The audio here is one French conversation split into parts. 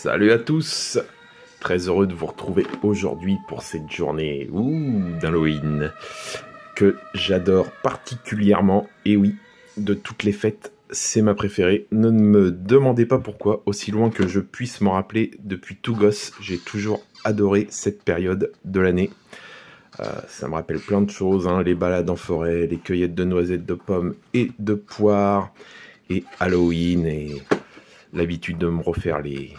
Salut à tous, très heureux de vous retrouver aujourd'hui pour cette journée d'Halloween que j'adore particulièrement. Et oui, de toutes les fêtes, c'est ma préférée. Ne me demandez pas pourquoi, aussi loin que je puisse m'en rappeler, depuis tout gosse, j'ai toujours adoré cette période de l'année. Ça me rappelle plein de choses, hein, les balades en forêt, les cueillettes de noisettes, de pommes et de poires, et Halloween, et l'habitude de me refaire les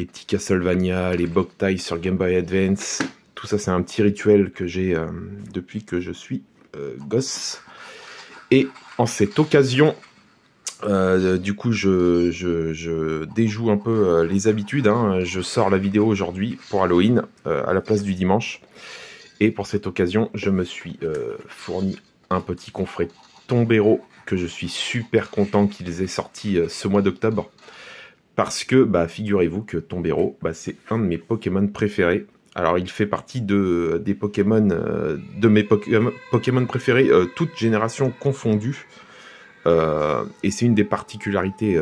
petits Castlevania, les Boktai sur Game Boy Advance. Tout ça, c'est un petit rituel que j'ai depuis que je suis gosse. Et en cette occasion, du coup, je déjoue un peu les habitudes. Hein. Je sors la vidéo aujourd'hui pour Halloween, à la place du dimanche. Et pour cette occasion, je me suis fourni un petit coffret Tombero que je suis super content qu'ils aient sorti ce mois d'octobre. Parce que, figurez-vous que Tombero, c'est un de mes Pokémon préférés. Alors, il fait partie des Pokémon, de mes Pokémon préférés, toutes générations confondues. Et c'est une des particularités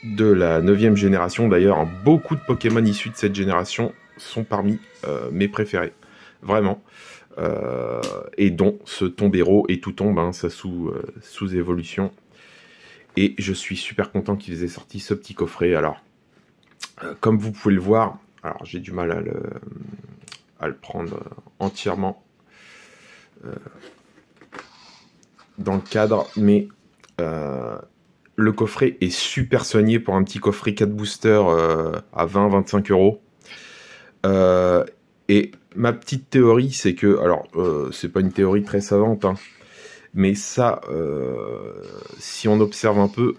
de la 9e génération. D'ailleurs, beaucoup de Pokémon issus de cette génération sont parmi mes préférés. Vraiment. Et dont ce Tombero et tout tombe, hein, ça sous évolution. Et je suis super content qu'ils aient sorti ce petit coffret. Alors, comme vous pouvez le voir, alors j'ai du mal à le prendre entièrement dans le cadre, mais le coffret est super soigné pour un petit coffret 4 boosters à 20-25 euros. Et ma petite théorie, c'est que, alors, c'est pas une théorie très savante, hein, mais ça, si on observe un peu,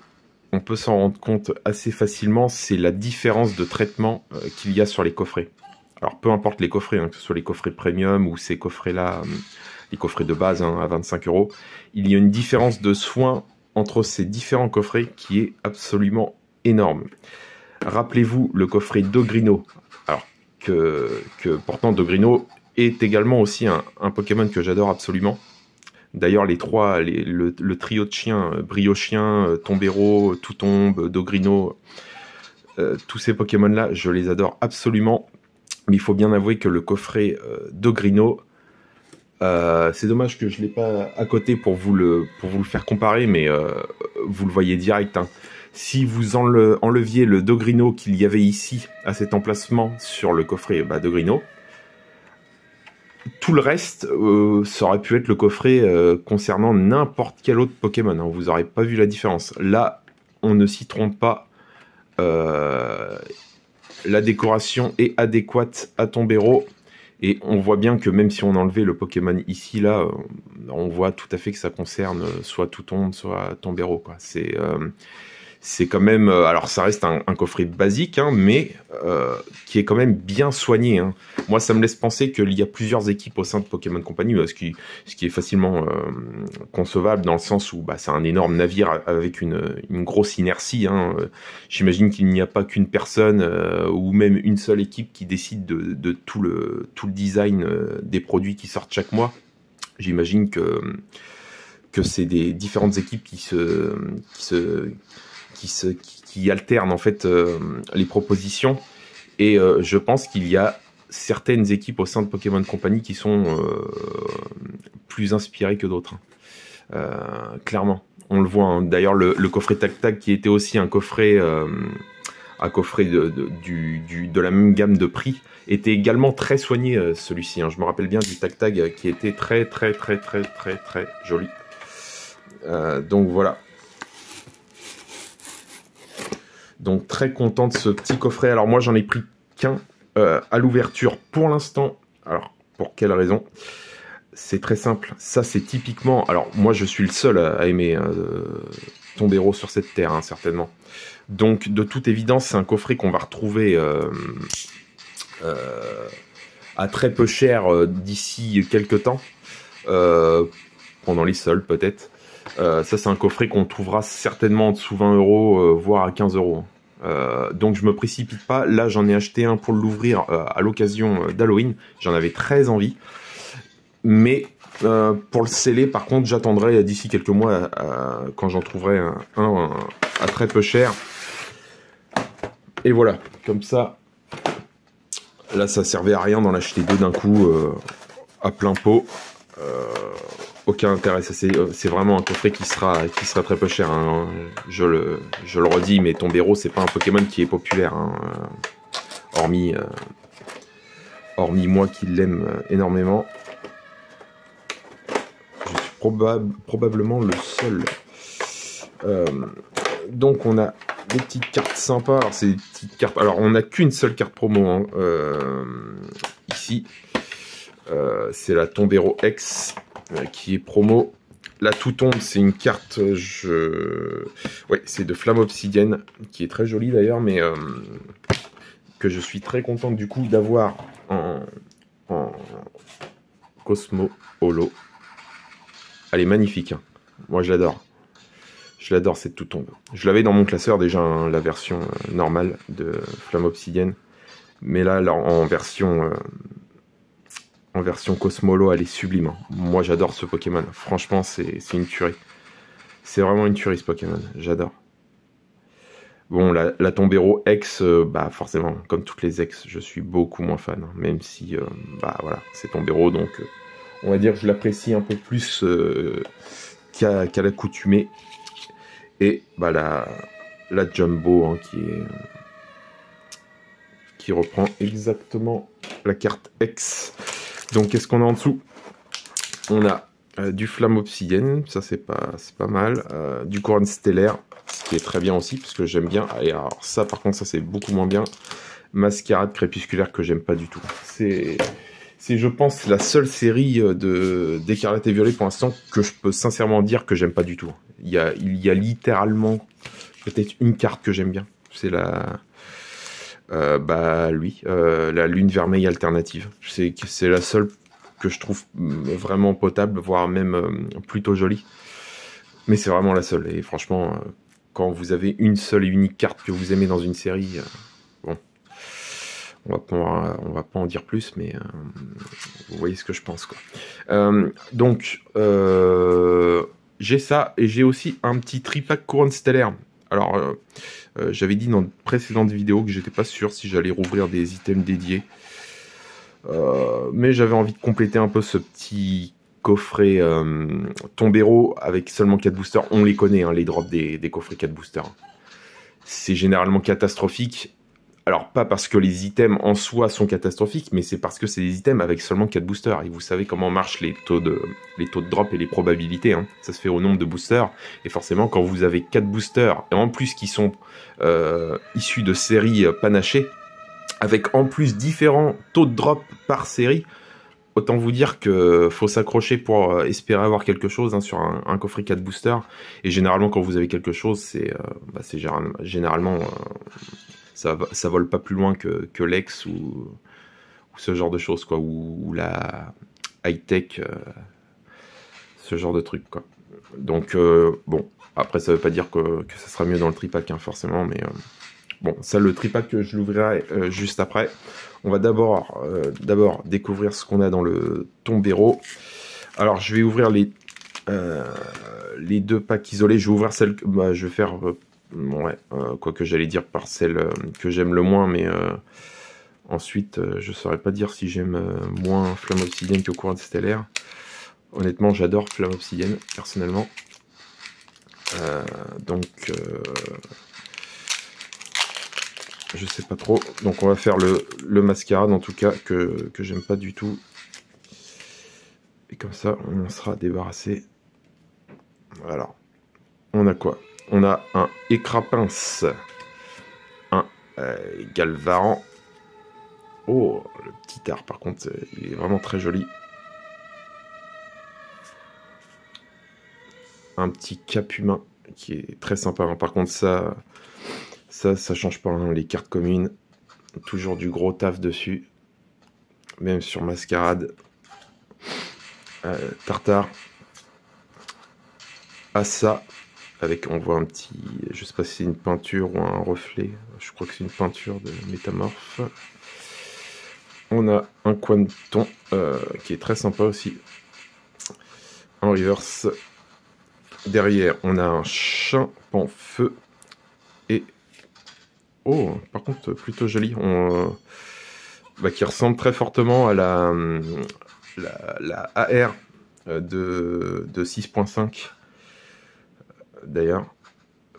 on peut s'en rendre compte assez facilement, c'est la différence de traitement qu'il y a sur les coffrets. Alors, peu importe les coffrets, hein, que ce soit les coffrets premium ou ces coffrets-là, les coffrets de base hein, à 25 euros, il y a une différence de soin entre ces différents coffrets qui est absolument énorme. Rappelez-vous le coffret Dogrino. Alors, que pourtant Dogrino est également aussi un Pokémon que j'adore absolument. D'ailleurs, les trois, le trio de chiens, Briochien, Tombero, Toutombe, Dogrino, tous ces Pokémon-là, je les adore absolument. Mais il faut bien avouer que le coffret Dogrino, c'est dommage que je ne l'ai pas à côté pour vous le faire comparer, mais vous le voyez direct. Hein. Si vous enleviez le Dogrino qu'il y avait ici, à cet emplacement, sur le coffret Dogrino, tout le reste, ça aurait pu être le coffret concernant n'importe quel autre Pokémon. Hein. Vous n'aurez pas vu la différence. Là, on ne s'y trompe pas. La décoration est adéquate à Tombero. Et on voit bien que même si on enlevait le Pokémon ici, là, on voit tout à fait que ça concerne soit Toutombe, soit Tombero. C'est quand même... alors, ça reste un coffret basique, hein, mais qui est quand même bien soigné. Hein. Moi, ça me laisse penser qu'il y a plusieurs équipes au sein de Pokémon Company, ce qui est facilement concevable dans le sens où c'est un énorme navire avec une grosse inertie. Hein. J'imagine qu'il n'y a pas qu'une personne ou même une seule équipe qui décide de tout le design des produits qui sortent chaque mois. J'imagine que c'est des différentes équipes qui alternent en fait les propositions, et je pense qu'il y a certaines équipes au sein de Pokémon Company qui sont plus inspirées que d'autres. Clairement, on le voit. Hein. D'ailleurs, le coffret Tac Tac, qui était aussi un coffret de la même gamme de prix, était également très soigné, celui-ci. Hein. Je me rappelle bien du Tac Tac qui était très très très très très très joli. Donc voilà. Donc très content de ce petit coffret. Alors moi j'en ai pris qu'un à l'ouverture pour l'instant. Alors pour quelle raison? C'est très simple. Ça c'est typiquement... Alors moi je suis le seul à aimer Tombero sur cette terre, hein, certainement. Donc de toute évidence c'est un coffret qu'on va retrouver à très peu cher d'ici quelques temps. Pendant les soldes peut-être. Ça c'est un coffret qu'on trouvera certainement en dessous 20 euros, voire à 15 euros. Donc je me précipite pas. Là j'en ai acheté un pour l'ouvrir à l'occasion d'Halloween. J'en avais très envie. Mais pour le sceller par contre j'attendrai d'ici quelques mois quand j'en trouverai un à très peu cher. Et voilà, comme ça, là ça servait à rien d'en acheter deux d'un coup à plein pot. Aucun intérêt, c'est vraiment un coffret qui sera très peu cher, hein. Je le redis, mais Tombero c'est pas un Pokémon qui est populaire, hein. Hormis moi qui l'aime énormément. Je suis probablement le seul. Donc on a des petites cartes sympas. Alors c'est des petites cartes. Alors on n'a qu'une seule carte promo, hein, ici. C'est la Tombero X qui est promo. La Tout Tombe, c'est une carte, ouais, c'est de Flamme Obsidienne, qui est très jolie d'ailleurs, mais que je suis très content du coup d'avoir en Cosmo Holo. Elle est magnifique, hein. Moi je l'adore. Je l'adore cette Tout Tombe. Je l'avais dans mon classeur déjà, hein, la version normale de Flamme Obsidienne. Mais là en version Cosmolo, elle est sublime. Moi, j'adore ce Pokémon. Franchement, c'est une tuerie. C'est vraiment une tuerie, ce Pokémon. J'adore. Bon, la Tombero X, bah forcément, comme toutes les X, je suis beaucoup moins fan. Hein, même si, bah voilà, c'est Tombero, donc on va dire que je l'apprécie un peu plus qu'à l'accoutumée. Et bah la Jumbo, hein, qui reprend exactement la carte X. Donc, qu'est-ce qu'on a en dessous? On a du Flamme Obsidienne, ça c'est pas mal. Du Couronne Stellaire, ce qui est très bien aussi, parce que j'aime bien. Et alors ça, par contre, ça c'est beaucoup moins bien. Mascarade Crépusculaire que j'aime pas du tout. C'est, je pense, la seule série d'Écarlate et Violet pour l'instant que je peux sincèrement dire que j'aime pas du tout. Il y a littéralement peut-être une carte que j'aime bien. C'est la... la Lune Vermeille alternative. C'est la seule que je trouve vraiment potable, voire même plutôt jolie. Mais c'est vraiment la seule. Et franchement, quand vous avez une seule et unique carte que vous aimez dans une série, bon, on va pas en dire plus, mais vous voyez ce que je pense, quoi. Donc, j'ai ça, et j'ai aussi un petit tripack Couronne Stellaire. Alors, j'avais dit dans de précédentes vidéos que j'étais pas sûr si j'allais rouvrir des items dédiés. Mais j'avais envie de compléter un peu ce petit coffret Tombero avec seulement 4 boosters. On les connaît, hein, les drops des coffrets 4 boosters. C'est généralement catastrophique. Alors, pas parce que les items en soi sont catastrophiques, mais c'est parce que c'est des items avec seulement 4 boosters. Et vous savez comment marchent les taux de drop et les probabilités, hein. Ça se fait au nombre de boosters. Et forcément, quand vous avez 4 boosters, et en plus qui sont issus de séries panachées, avec en plus différents taux de drop par série, autant vous dire que faut s'accrocher pour espérer avoir quelque chose, hein, sur un coffret 4 boosters. Et généralement, quand vous avez quelque chose, c'est généralement... ça vole pas plus loin que l'ex ou ce genre de choses, quoi, ou la high-tech, ce genre de truc, quoi. Donc, bon, après, ça veut pas dire que ça sera mieux dans le tripack, hein, forcément, mais bon, ça, le tripack, je l'ouvrirai juste après. On va d'abord découvrir ce qu'on a dans le Tombero. Alors, je vais ouvrir les 2 packs isolés. Je vais ouvrir celle que je vais faire... quoi que j'allais dire par celle que j'aime le moins, mais ensuite je saurais pas dire si j'aime moins Flamme Obsidienne que Couronne Stellaire. Honnêtement, j'adore Flamme Obsidienne personnellement, donc je sais pas trop. Donc on va faire le Mascarade, en tout cas, que j'aime pas du tout, et comme ça on en sera débarrassé. Voilà. On a quoi? On a un Écrapince, un Galvaran. Oh, le petit art, par contre, il est vraiment très joli. Un petit Cap Humain qui est très sympa, hein. Par contre, ça change pas, hein, les cartes communes. Toujours du gros taf dessus. Même sur Mascarade. Tartare. Assa. Avec, on voit un petit, je sais pas si c'est une peinture ou un reflet, je crois que c'est une peinture de Métamorphe. On a un Quanton qui est très sympa aussi, en reverse. Derrière, on a un Chimpanfeu et Oh, par contre, plutôt joli. Qui ressemble très fortement à la AR de 6.5. D'ailleurs,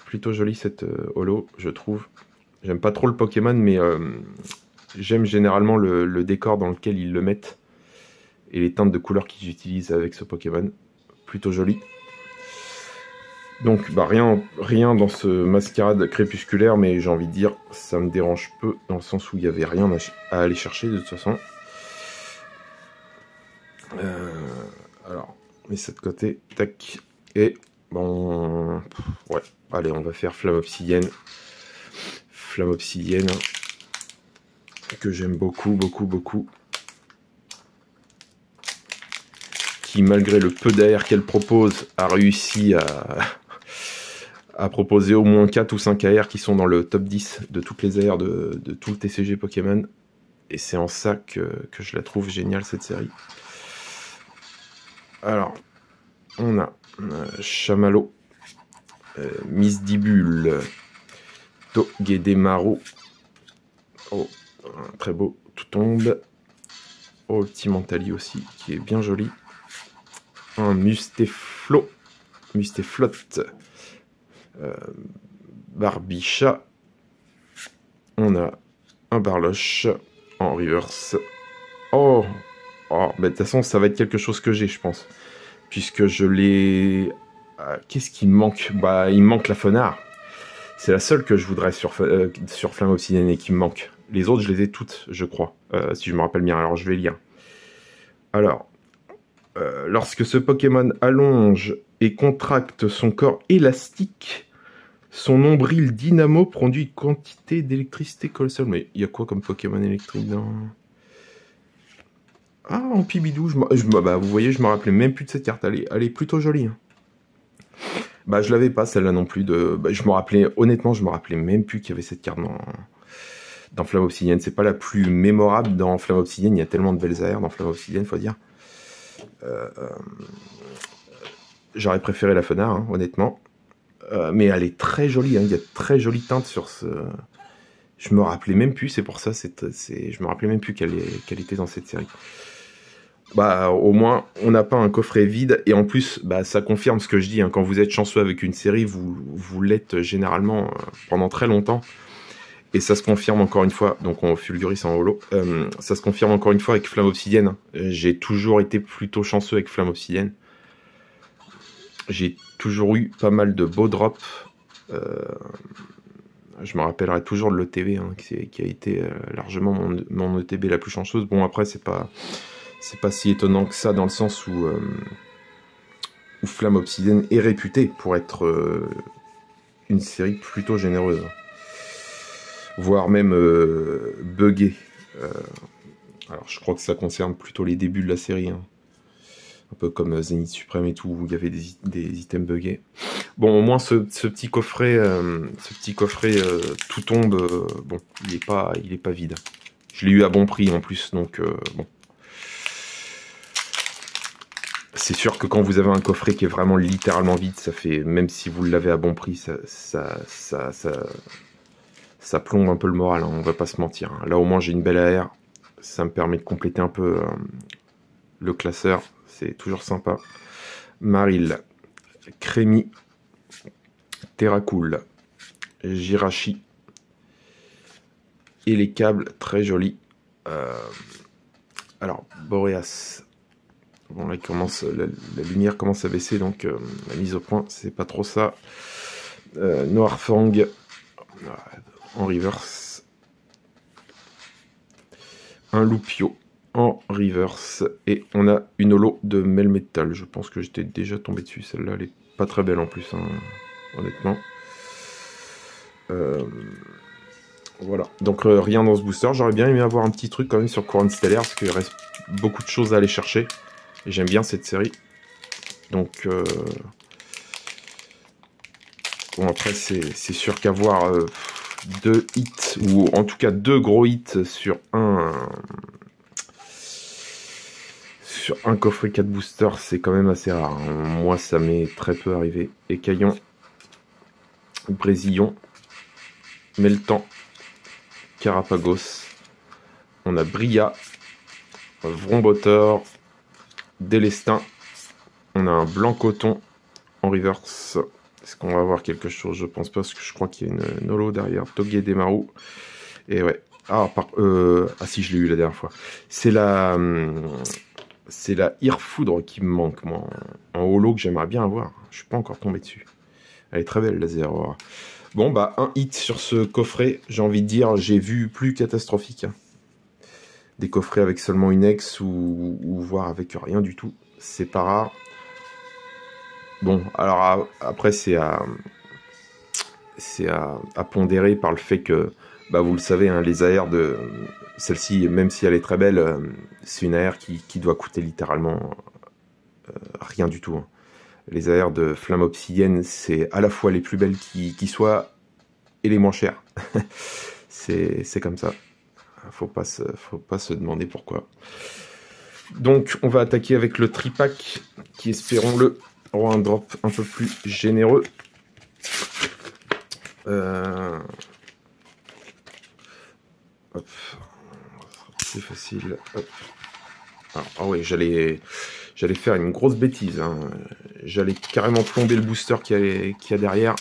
plutôt jolie cette holo, je trouve. J'aime pas trop le Pokémon, mais j'aime généralement le décor dans lequel ils le mettent. Et les teintes de couleurs qu'ils utilisent avec ce Pokémon. Plutôt joli. Donc, rien dans ce mascarade crépusculaire, mais j'ai envie de dire, ça me dérange peu, dans le sens où il n'y avait rien à aller chercher, de toute façon. Alors, on met ça de côté, tac, et bon, ouais, allez, on va faire Flamme Obsidienne. Flamme Obsidienne, que j'aime beaucoup, beaucoup, beaucoup. Qui, malgré le peu d'AR qu'elle propose, a réussi à proposer au moins 4 ou 5 AR qui sont dans le top 10 de toutes les AR de tout le TCG Pokémon. Et c'est en ça que je la trouve géniale, cette série. Alors, on a Chamallow, Misdibule, Togedemaru. Oh, très beau, tout tombe. Oh, le petit Mentali aussi, qui est bien joli. Un Mustaflot, Barbicha. On a un Barloche en reverse. Oh, de toute façon, ça va être quelque chose que j'ai, je pense. Puisque je l'ai... Qu'est-ce qui me manque? Il me manque la Fenard. C'est la seule que je voudrais sur Flamme Obsidienne et qui me manque. Les autres, je les ai toutes, je crois. Si je me rappelle bien, alors je vais lire. Alors, lorsque ce Pokémon allonge et contracte son corps élastique, son nombril dynamo produit une quantité d'électricité colossale. Mais il y a quoi comme Pokémon électrique dans... Ah, en Pibidou, vous voyez, je me rappelais même plus de cette carte. Elle est plutôt jolie. Hein. Je l'avais pas, celle-là non plus. Honnêtement, je me rappelais même plus qu'il y avait cette carte dans Flamme Obsidienne. C'est pas la plus mémorable dans Flamme Obsidienne. Il y a tellement de belles AR dans Flamme Obsidienne, faut dire. J'aurais préféré la Fenard, hein, honnêtement. Mais elle est très jolie. Hein. Il y a de très jolies teintes sur ce... Je me rappelais même plus, c'est pour ça. Je me rappelais même plus qu'elle était dans cette série. Au moins, on n'a pas un coffret vide. Et en plus, ça confirme ce que je dis. Hein, quand vous êtes chanceux avec une série, vous l'êtes généralement pendant très longtemps. Et ça se confirme encore une fois. Donc on Fulguris en holo. Ça se confirme encore une fois avec Flamme Obsidienne. J'ai toujours été plutôt chanceux avec Flamme Obsidienne. J'ai toujours eu pas mal de beaux drops. Je me rappellerai toujours de l'ETB, hein, qui a été largement mon ETB la plus chanceuse. Bon, après, c'est pas si étonnant que ça, dans le sens où Flamme Obsidienne est réputée pour être une série plutôt généreuse. Voire même buggée. Alors, je crois que ça concerne plutôt les débuts de la série. Hein. Un peu comme Zénith Suprême et tout, où il y avait des items buggés. Bon, au moins, ce petit coffret, tout tombe, bon, il est pas vide. Je l'ai eu à bon prix, en plus, donc, bon. C'est sûr que quand vous avez un coffret qui est vraiment littéralement vide, ça fait, même si vous l'avez à bon prix, ça plombe un peu le moral, hein, on va pas se mentir. Hein. Là, au moins, j'ai une belle AR, ça me permet de compléter un peu le classeur, c'est toujours sympa. Maril, Crémi, Terracool, Jirachi, et les câbles très jolis. Alors, Boreas. Bon, là, la lumière commence à baisser, donc la mise au point, c'est pas trop ça. Noirfang en reverse. Un Loupio en reverse. Et on a une holo de Melmetal. Je pense que j'étais déjà tombé dessus. Celle-là, elle est pas très belle en plus, hein, honnêtement. Voilà. Donc, rien dans ce booster. J'aurais bien aimé avoir un petit truc quand même sur Couronne Stellaire, parce qu'il reste beaucoup de choses à aller chercher. J'aime bien cette série. Donc, bon, après, c'est sûr qu'avoir 2 hits, ou en tout cas 2 gros hits sur un coffret 4 boosters, c'est quand même assez rare. Hein. Moi, ça m'est très peu arrivé. Écaillon, Brésillon, Meltan, Carapagos. On a Bria, Vrombotor, Délestin. On a un blanc coton en reverse. Est-ce qu'on va avoir quelque chose? Je pense pas, parce que je crois qu'il y a une holo derrière. Togedemaru. Et ouais. Ah, si, je l'ai eu la dernière fois. C'est la Irfoudre qui me manque, moi, en holo, que j'aimerais bien avoir. Je suis pas encore tombé dessus. Elle est très belle, la Zero. Bon, bah, un hit sur ce coffret. J'ai envie de dire, j'ai vu plus catastrophique. Hein. Des coffrets avec seulement une ex ou voire avec rien du tout. C'est pas rare. Bon, alors après, c'est à pondérer par le fait que, bah, vous le savez, hein, les AR de celle-ci, même si elle est très belle, c'est une AR qui doit coûter littéralement rien du tout. Hein. Les AR de Flamme Obsidienne, c'est à la fois les plus belles qui soient et les moins chères. c'est comme ça. Faut pas se demander pourquoi. Donc, on va attaquer avec le tripack, qui, espérons-le, aura un drop un peu plus généreux. Hop. C'est facile. Hop. Ah ouais, j'allais faire une grosse bêtise. Hein. J'allais carrément plomber le booster qu'il y a derrière.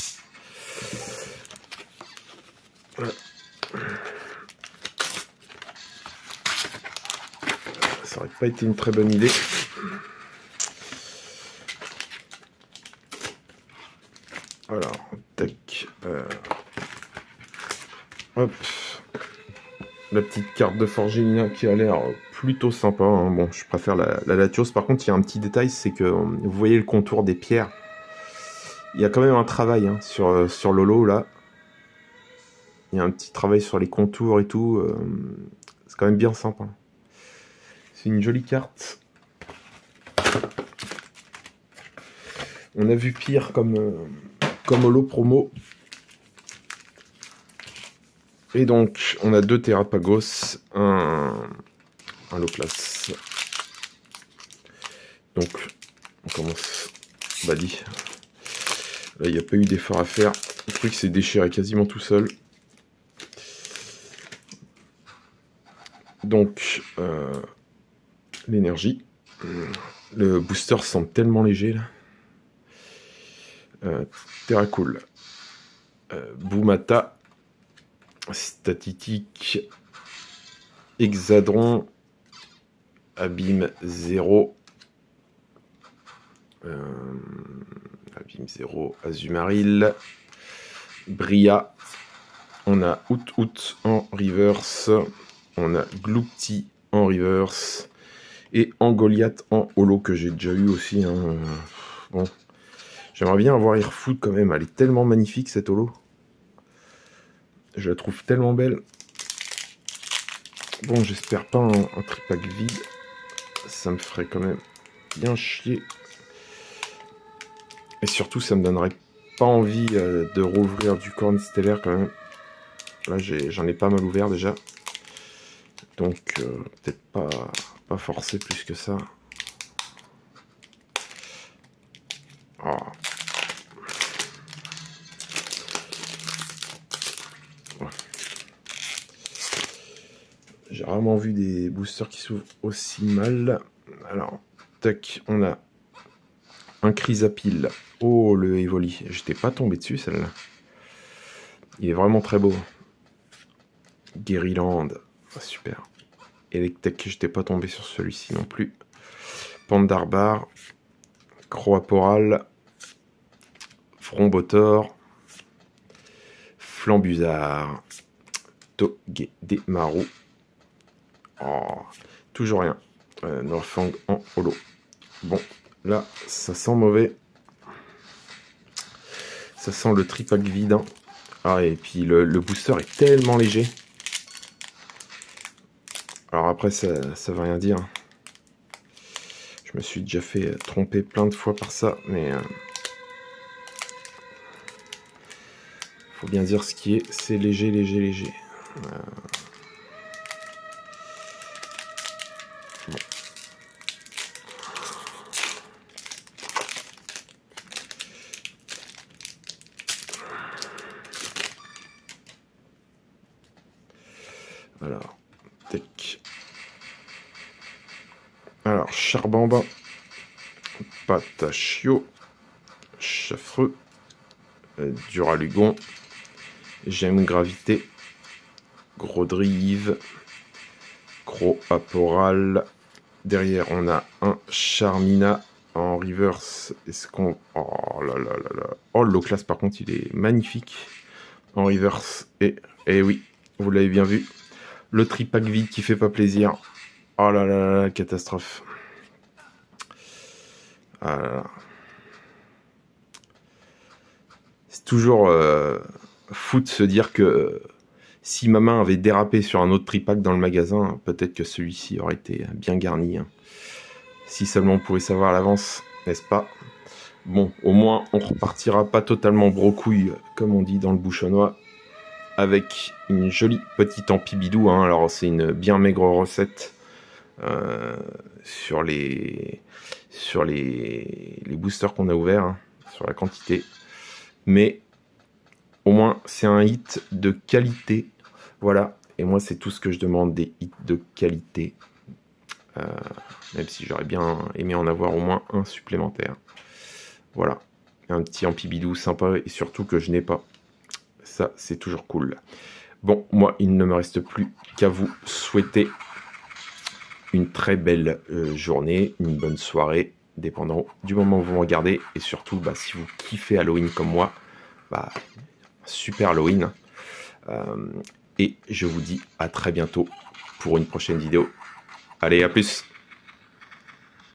Voilà. Ça aurait pas été une très bonne idée. Alors, tac. Hop. La petite carte de Forgelina qui a l'air plutôt sympa. Hein. Bon, je préfère la Latios. Par contre, il y a un petit détail, c'est que vous voyez le contour des pierres. Il y a quand même un travail hein, sur Lolo, là. Il y a un petit travail sur les contours et tout. C'est quand même bien sympa. C'est une jolie carte. On a vu pire comme holo promo. Et donc, on a 2 Terrapagos, un Loplas. Donc, on commence. Bah dit. Là, il n'y a pas eu d'effort à faire. Le truc s'est déchiré quasiment tout seul. Donc, l'énergie. Le booster semble tellement léger, là. Terracool. Boumata. Statitique. Hexadron. Abîme 0. Abîme 0. Azumaril. Bria. On a Out en reverse. On a Gloopty en reverse. Et Angoliath en holo que j'ai déjà eu aussi. Hein. Bon. J'aimerais bien avoir Airfood quand même. Elle est tellement magnifique cette holo. Je la trouve tellement belle. Bon, j'espère pas un tripack vide. Ça me ferait quand même bien chier. Et surtout, ça me donnerait pas envie de rouvrir du corne stellaire quand même. Là, j'en ai pas mal ouvert déjà. Donc, peut-être pas forcer plus que ça. Oh. J'ai rarement vu des boosters qui s'ouvrent aussi mal. Alors, tac, on a un Chrysapile. Oh, le Evoli. J'étais pas tombé dessus, celle-là. Il est vraiment très beau. Guériland. Ah, super. Electek, j'étais pas tombé sur celui-ci non plus. Pandarbar. Croaporal. Frombotor. Flambuzard. Togedemaru. Oh, toujours rien. Norfang en holo. Bon, là, ça sent mauvais. Ça sent le tripack vide. Hein. Ah, et puis le booster est tellement léger. Alors après, ça veut rien dire. Je me suis déjà fait tromper plein de fois par ça, mais faut bien dire ce qui est. C'est léger, léger, léger. Bon. Alors, tac. Alors, Charbamba, Patachio, Chaffreux, Duralugon, J'aime Gravité, Gros Drive, Gros Aporal. Derrière, on a un Charmina en reverse. Est-ce qu'on... Oh là là là là. Oh, le low class, par contre, il est magnifique. En reverse. Et oui, vous l'avez bien vu. Le tripack vide qui fait pas plaisir. Oh là là là, catastrophe. Ah là là. C'est toujours fou de se dire que si ma main avait dérapé sur un autre tripack dans le magasin, peut-être que celui-ci aurait été bien garni. Hein. Si seulement on pouvait savoir à l'avance, n'est-ce pas? Bon, au moins, on repartira pas totalement brocouille, comme on dit dans le bouchonnois, avec une jolie petite ampibidou. Hein. Alors, c'est une bien maigre recette sur les boosters qu'on a ouverts, hein, sur la quantité. Mais au moins, c'est un hit de qualité. Voilà. Et moi, c'est tout ce que je demande, des hits de qualité. Même si j'aurais bien aimé en avoir au moins un supplémentaire. Voilà. Un petit ampibidou sympa et surtout que je n'ai pas. Ça, c'est toujours cool. Bon, moi, il ne me reste plus qu'à vous souhaiter une très belle journée, une bonne soirée, dépendant du moment où vous me regardez. Et surtout, bah, si vous kiffez Halloween comme moi, bah, super Halloween. Et je vous dis à très bientôt pour une prochaine vidéo. Allez, à plus!